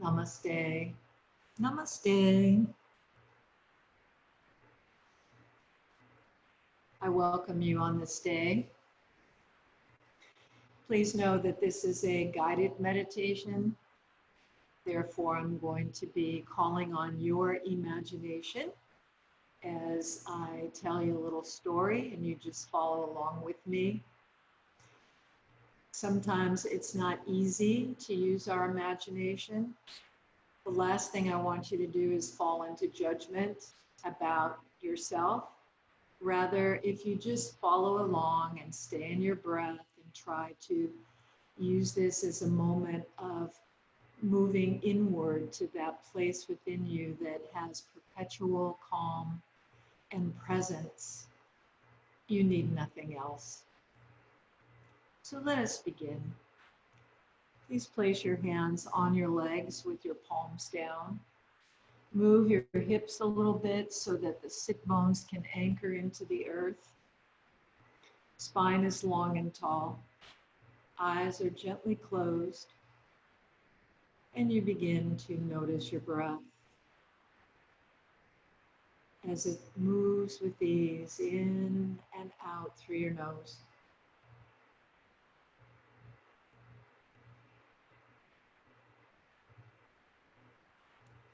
Namaste. Namaste. I welcome you on this day. Please know that this is a guided meditation. Therefore, I'm going to be calling on your imagination as I tell you a little story and you just follow along with me. Sometimes it's not easy to use our imagination. The last thing I want you to do is fall into judgment about yourself. Rather, if you just follow along and stay in your breath and try to use this as a moment of moving inward to that place within you that has perpetual calm and presence, you need nothing else. So let us begin. Please place your hands on your legs with your palms down. Move your hips a little bit so that the sit bones can anchor into the earth. Spine is long and tall. Eyes are gently closed. And you begin to notice your breath as it moves with ease in and out through your nose.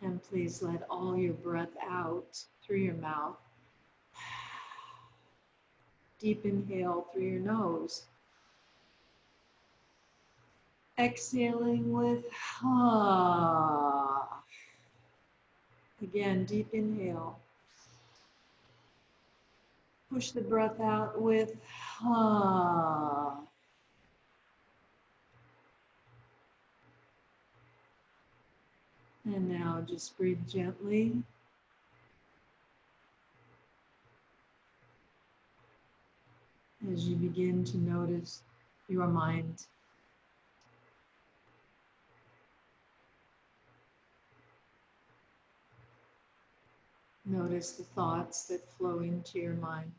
And please let all your breath out through your mouth. Deep inhale through your nose. Exhaling with ha. Again, deep inhale. Push the breath out with ha. And now just breathe gently. As you begin to notice your mind. Notice the thoughts that flow into your mind.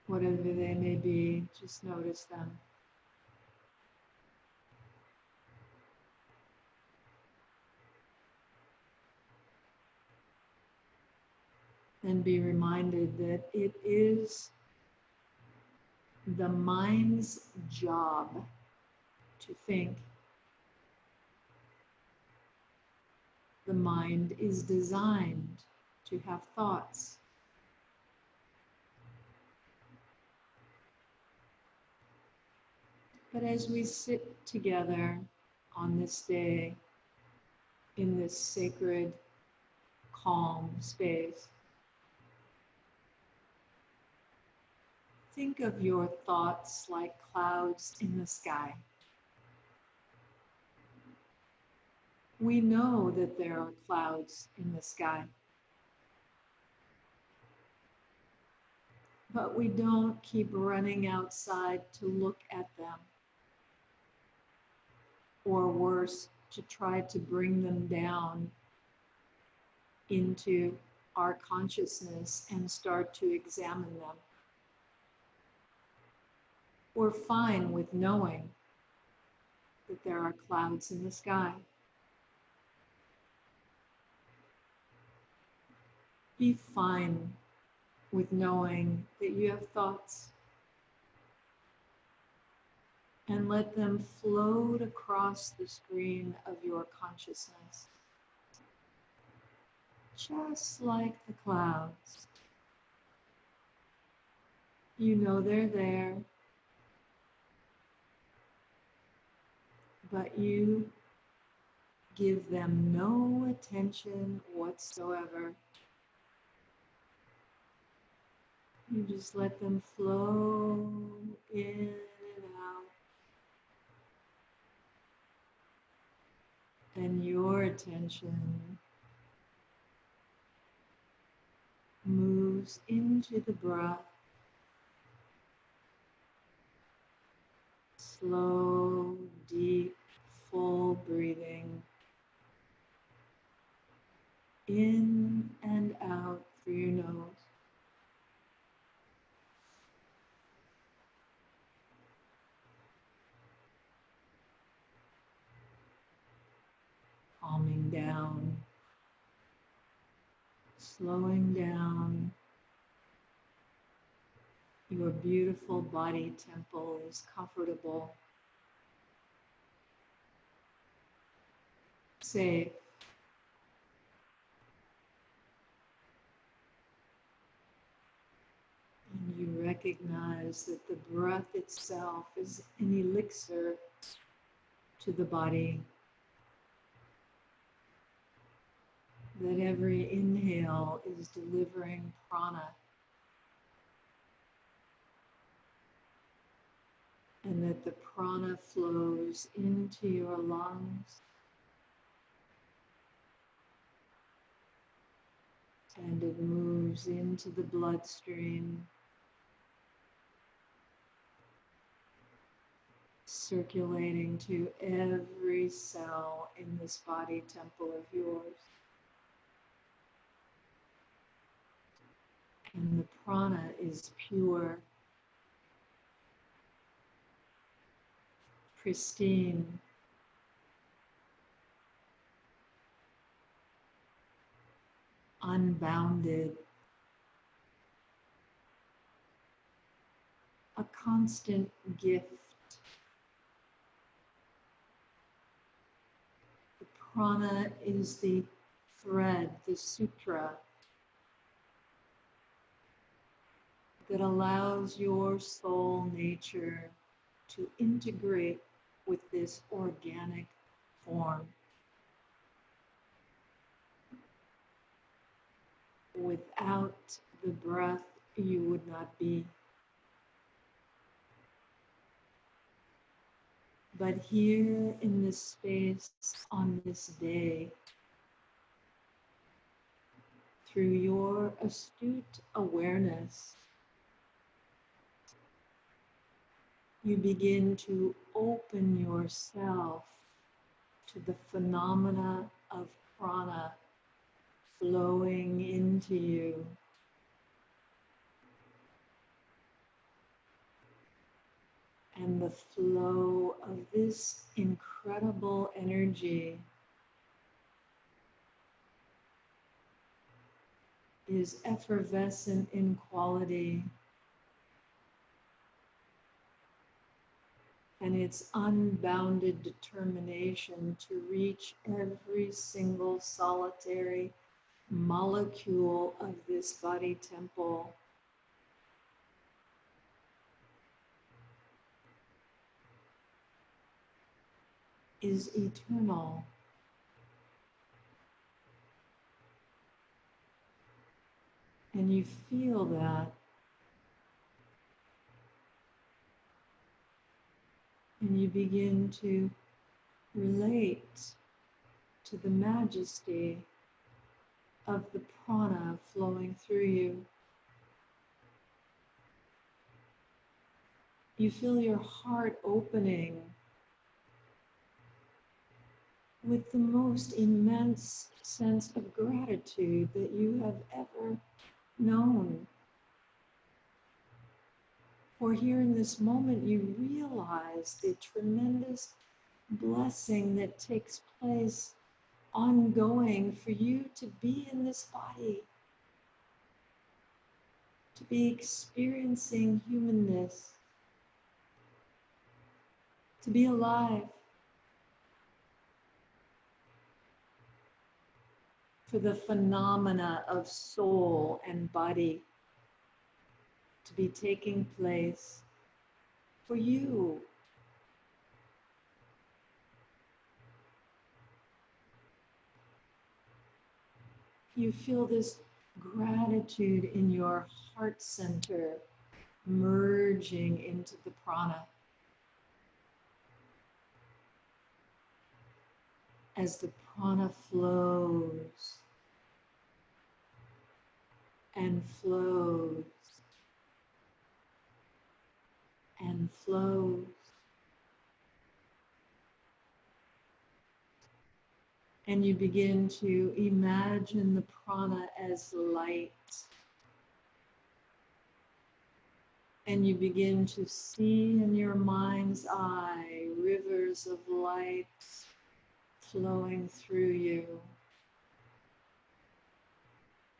Whatever they may be, just notice them. And be reminded that it is the mind's job to think. The mind is designed to have thoughts. But as we sit together on this day, in this sacred, calm space, think of your thoughts like clouds in the sky. We know that there are clouds in the sky, but we don't keep running outside to look at them, or worse, to try to bring them down into our consciousness and start to examine them. We're fine with knowing that there are clouds in the sky. Be fine with knowing that you have thoughts and let them float across the screen of your consciousness, just like the clouds. You know they're there, but you give them no attention whatsoever. You just let them flow in and out. And your attention moves into the breath. Slow, deep, full breathing. In and out through your nose. slowing down. Your beautiful body temple is comfortable, safe. And you recognize that the breath itself is an elixir to the body. That every inhale is delivering prana. And that the prana flows into your lungs and it moves into the bloodstream, circulating to every cell in this body temple of yours. And the prana is pure, pristine, unbounded, a constant gift. The prana is the thread, the sutra, that allows your soul nature to integrate with this organic form. Without the breath, you would not be. But here in this space, on this day, through your astute awareness, you begin to open yourself to the phenomena of prana flowing into you. And the flow of this incredible energy is effervescent in quality, and its unbounded determination to reach every single solitary molecule of this body temple is eternal. And you feel that. And you begin to relate to the majesty of the prana flowing through you. You feel your heart opening with the most immense sense of gratitude that you have ever known. For here in this moment, you realize the tremendous blessing that takes place ongoing for you to be in this body, to be experiencing humanness, to be alive, for the phenomena of soul and body to be taking place for you. You feel this gratitude in your heart center merging into the prana as the prana flows and flows and flows. And you begin to imagine the prana as light. And you begin to see in your mind's eye rivers of light flowing through you.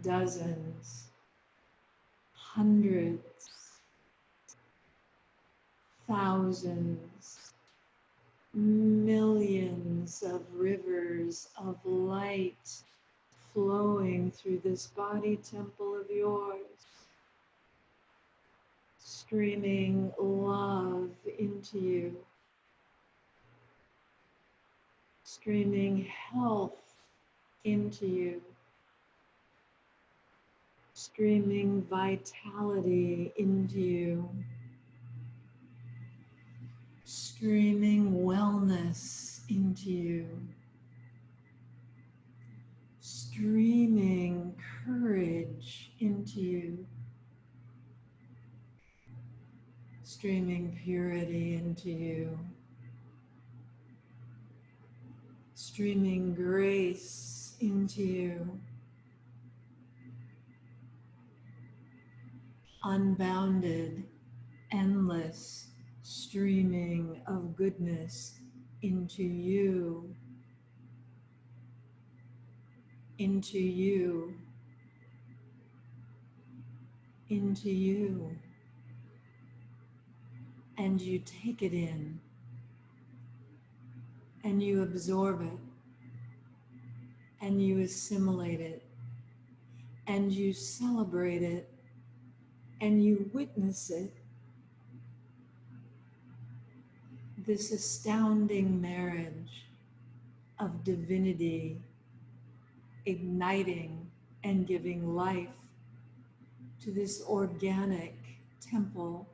dozens, hundreds, thousands, millions of rivers of light flowing through this body temple of yours, streaming love into you, streaming health into you, streaming vitality into you, streaming wellness into you, streaming courage into you, streaming purity into you, streaming grace into you, unbounded, endless streaming of goodness into you, into you, into you. And you take it in, and you absorb it, and you assimilate it, and you celebrate it, and you witness it. This astounding marriage of divinity igniting and giving life to this organic temple,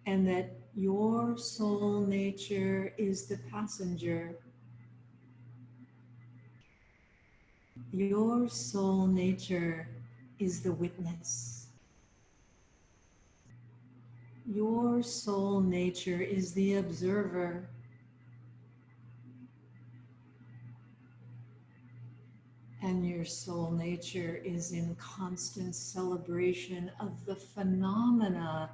and that your soul nature is the passenger. Your soul nature is the witness. Your soul nature is the observer. And your soul nature is in constant celebration of the phenomena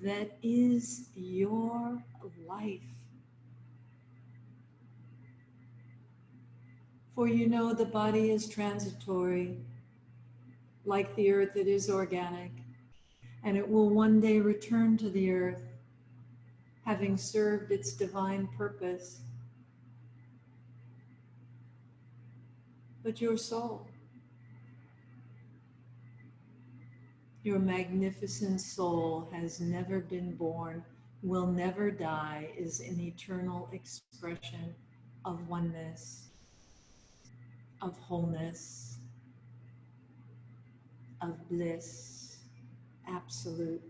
that is your life. For you know the body is transitory, like the earth it is organic, and it will one day return to the earth, having served its divine purpose. But your soul, your magnificent soul has never been born, will never die, is an eternal expression of oneness, of wholeness, of bliss, absolute.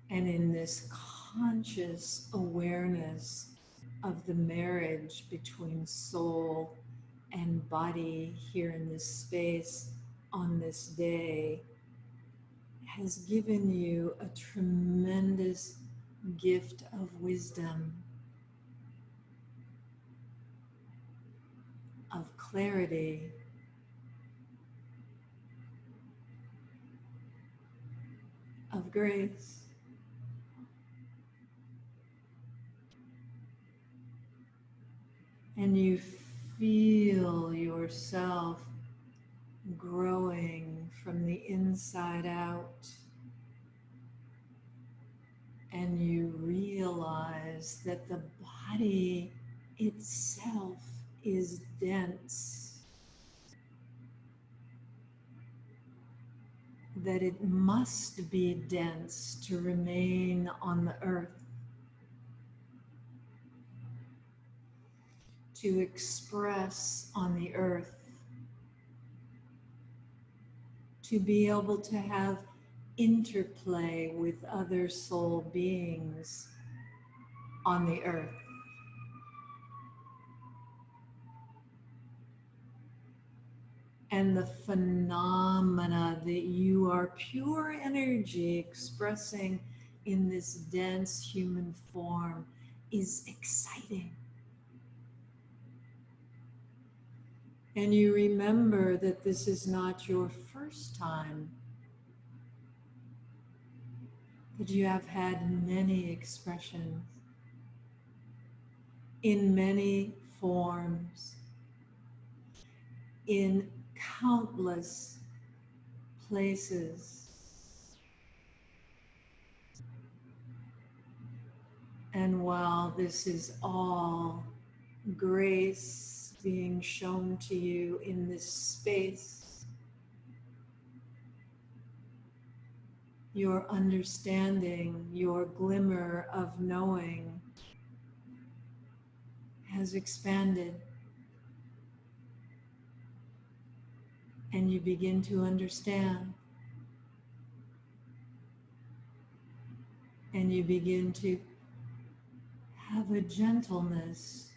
And in this conscious awareness of the marriage between soul and body here in this space on this day has given you a tremendous gift of wisdom, of clarity, of grace. And you feel yourself growing from the inside out. And you realize that the body itself is dense, that it must be dense to remain on the earth, to express on the earth, to be able to have interplay with other soul beings on the earth. And the phenomena that you are pure energy expressing in this dense human form is exciting. And you remember that this is not your first time, that you have had many expressions. in many forms, in countless places. And while this is all grace being shown to you in this space, your understanding, your glimmer of knowing has expanded, and you begin to understand, and you begin to have a gentleness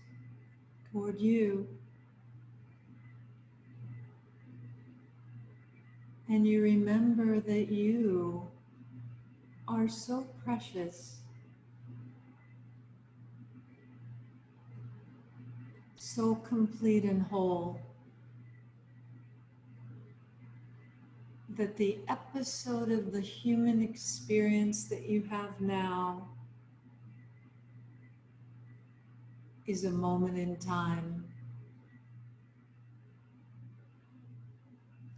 toward you, and you remember that you are so precious, so complete and whole, that the episode of the human experience that you have now is a moment in time.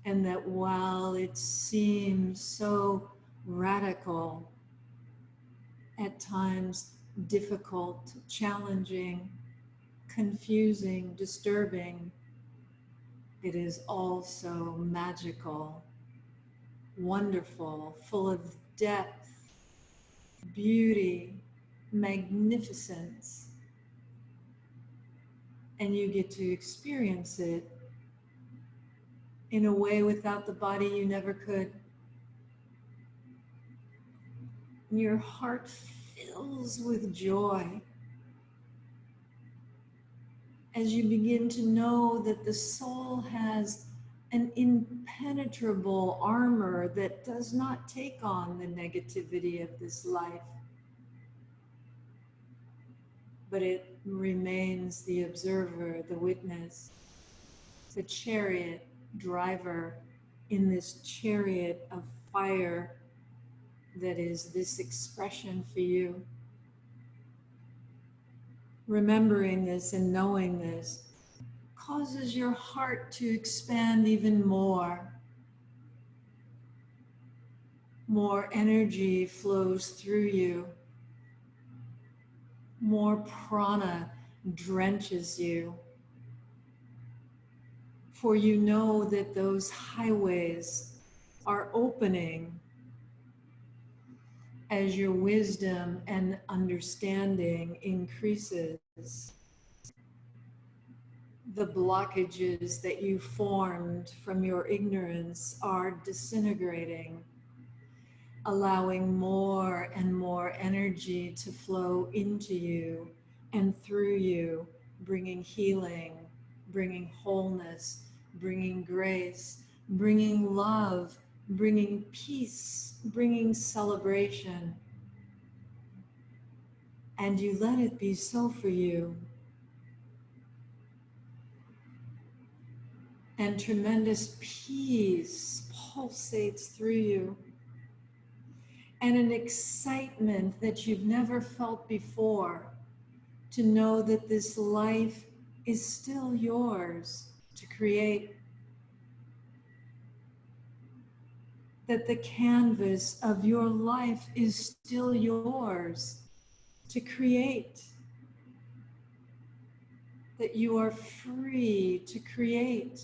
And that while it seems so radical, at times difficult, challenging, confusing, disturbing, it is also magical, wonderful, full of depth, beauty, magnificence. And you get to experience it in a way without the body you never could. And your heart fills with joy as you begin to know that the soul has an impenetrable armor that does not take on the negativity of this life, but it remains the observer, the witness, the chariot driver in this chariot of fire that is this expression for you. Remembering this and knowing this causes your heart to expand even more. More energy flows through you. More prana drenches you. For you know that those highways are opening as your wisdom and understanding increases. The blockages that you formed from your ignorance are disintegrating, allowing more and more energy to flow into you and through you, bringing healing, bringing wholeness, bringing grace, bringing love, bringing peace, bringing celebration. And you let it be so for you. And tremendous peace pulsates through you. And an excitement that you've never felt before to know that this life is still yours to create. That the canvas of your life is still yours to create. That you are free to create.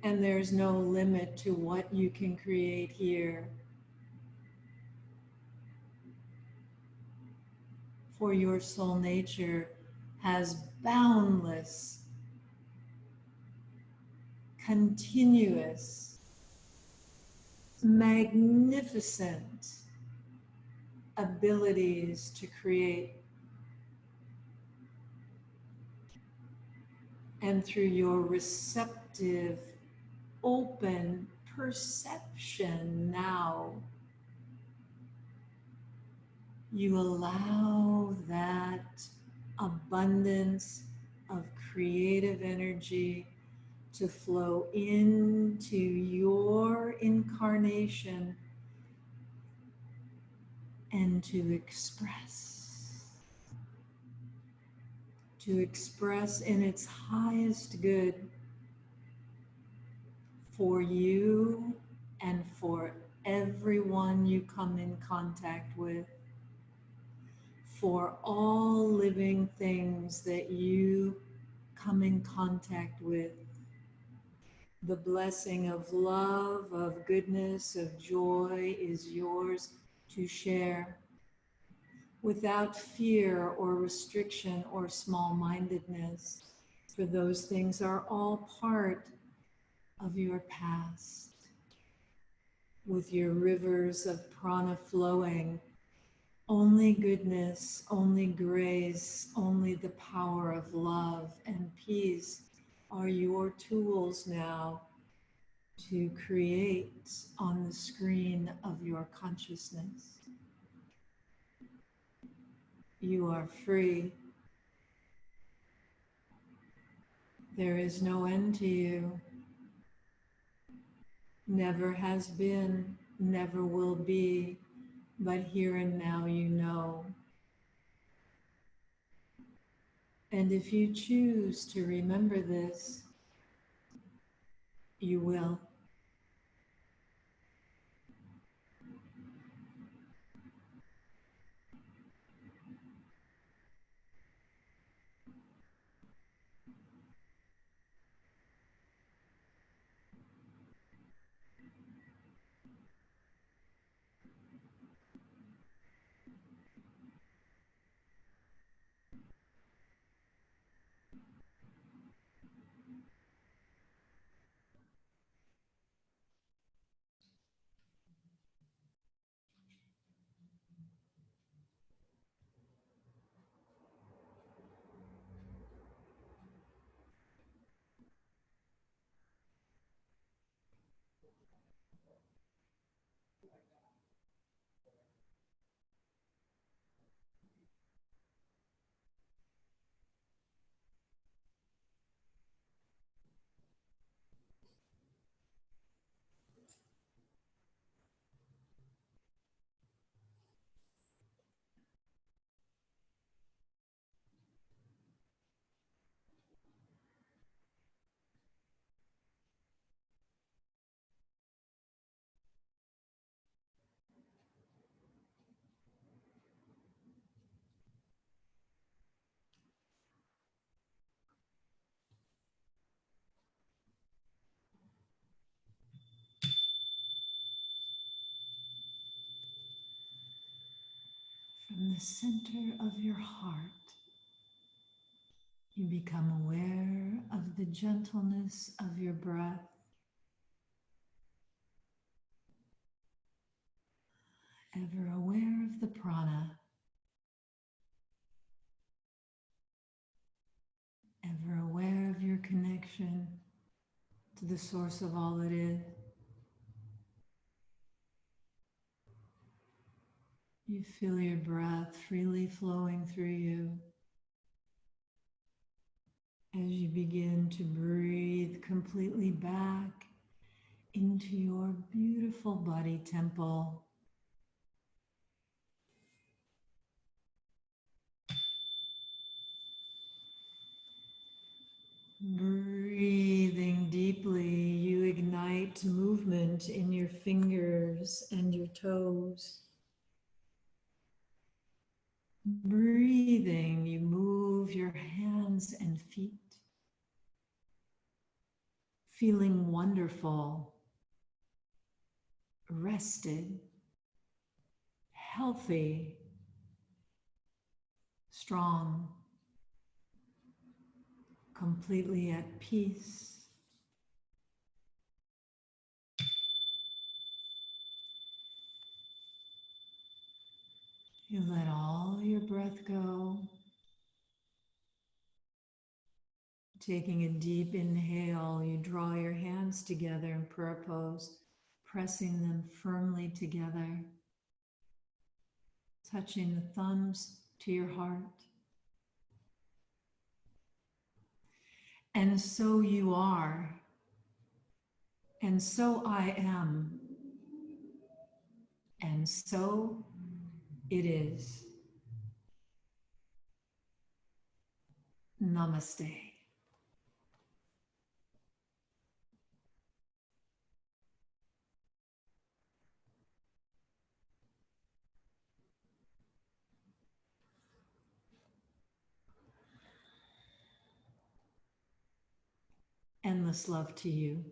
And there's no limit to what you can create here. For your soul nature has boundless, continuous, magnificent abilities to create. And through your receptive, open perception now, you allow that abundance of creative energy to flow into your incarnation and to express to express in its highest good for you and for everyone you come in contact with, for all living things that you come in contact with. The blessing of love, of goodness, of joy is yours to share without fear or restriction or small-mindedness, for those things are all part of your past. With your rivers of prana flowing, only goodness, only grace, only the power of love and peace are your tools now to create on the screen of your consciousness. You are free. There is no end to you. Never has been, never will be, but here and now you know. And if you choose to remember this, you will. From the center of your heart, you become aware of the gentleness of your breath, ever aware of the prana, ever aware of your connection to the source of all that is. You feel your breath freely flowing through you as you begin to breathe completely back into your beautiful body temple. Breathing deeply, you ignite movement in your fingers and your toes. Breathing, you move your hands and feet. Feeling wonderful, rested, healthy, strong, completely at peace. You let all your breath go. Taking a deep inhale, you draw your hands together in prayer pose, pressing them firmly together, touching the thumbs to your heart. And so you are, and so I am, and so it is. Namaste. Endless love to you.